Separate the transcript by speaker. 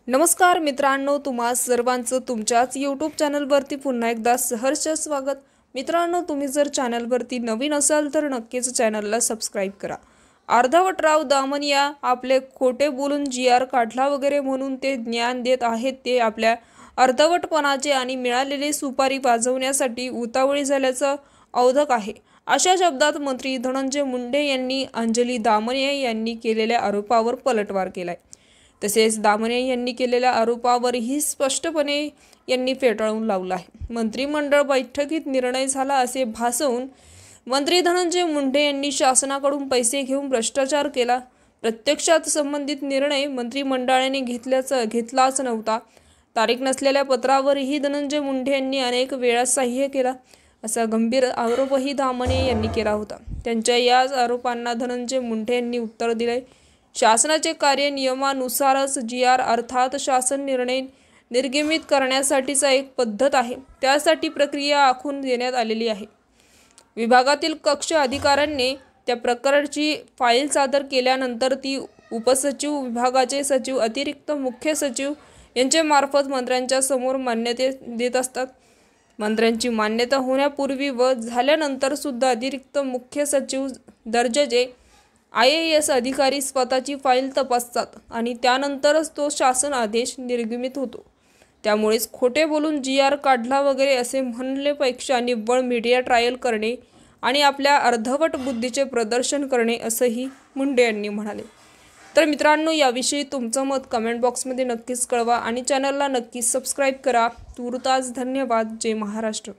Speaker 1: नमस्कार मित्रांनो, तुम्हा सर्वांचं तुमच्याच यूट्यूब चॅनलवरती पुन्हा एकदा सहर्ष स्वागत। मित्रांनो, तुम्ही जर चॅनलवरती नवीन असाल तर नक्कीच चॅनलला सबस्क्राइब करा। अर्धवटराव दामनिया आपले खोटे बोलून जीआर काढला वगैरे म्हणून ते ज्ञान देत आहेत। ते आपल्या अर्धवटपणाचे आणि मिळालेली सुपारी वाजवण्यासाठी उतावळी झाल्याचं औधक आहे, अशा शब्दात मंत्री धनंजय मुंडे यांनी अंजली दामनिया यांनी केलेल्या आरोपावर पलटवार केलाय। तसेच दामनिया यांनी केलेल्या आरोपावरही स्पष्टपणे यांनी फेटाळून लावलं आहे। मंत्रिमंडळ बैठकीत निर्णय झाला असे भासवून मंत्री धनंजय मुंडे यांनी शासनाकडून पैसे घेऊन भ्रष्टाचार केला। प्रत्यक्षात संबंधित निर्णय मंत्रिमंडळाने घेतलाच नव्हता। तारीख नसलेल्या पत्रावरही धनंजय मुंडे यांनी अनेक वेळा सह्य केला, असा गंभीर आरोपही दामनिया यांनी केला होता। त्यांच्या याच आरोपांना धनंजय मुंडे यांनी उत्तर दिले। शासनाचे कार्य नियमानुसारच जीआर अर्थात शासन निर्णय निर्गमित करण्यासाठीचा एक पद्धत आहे, त्यासाठी प्रक्रिया आखून देण्यात आलेली आहे। विभागातील कक्ष अधिकाऱ्यांनी त्या प्रकारची फाईल सादर केल्यानंतर ती उपसचिव, विभागाचे सचिव, अतिरिक्त मुख्य सचिव यांच्या मार्फत मंत्र्यांच्या समोर मान्यते देत असतात। मंत्र्यांची मान्यता होण्यापूर्वी व झाल्यानंतर सुद्धा अतिरिक्त मुख्य सचिव दर्जाचे IAS अधिकारी स्वतःची फाईल तपासतात आणि त्यानंतरच तो शासन आदेश निर्गमित होतो। त्यामुळेच खोटे बोलून जीआर काढला वगैरे असे म्हणण्यापेक्षा निव्वळ मीडिया ट्रायल करणे आणि आपल्या अर्धवट बुद्धीचे प्रदर्शन करणे असंही मुंडे यांनी म्हणाले। तर मित्रांनो, याविषयी तुमचं मत कमेंट बॉक्समध्ये नक्कीच कळवा आणि चॅनलला नक्कीच सबस्क्राइब करा। तूर्तास धन्यवाद। जय महाराष्ट्र।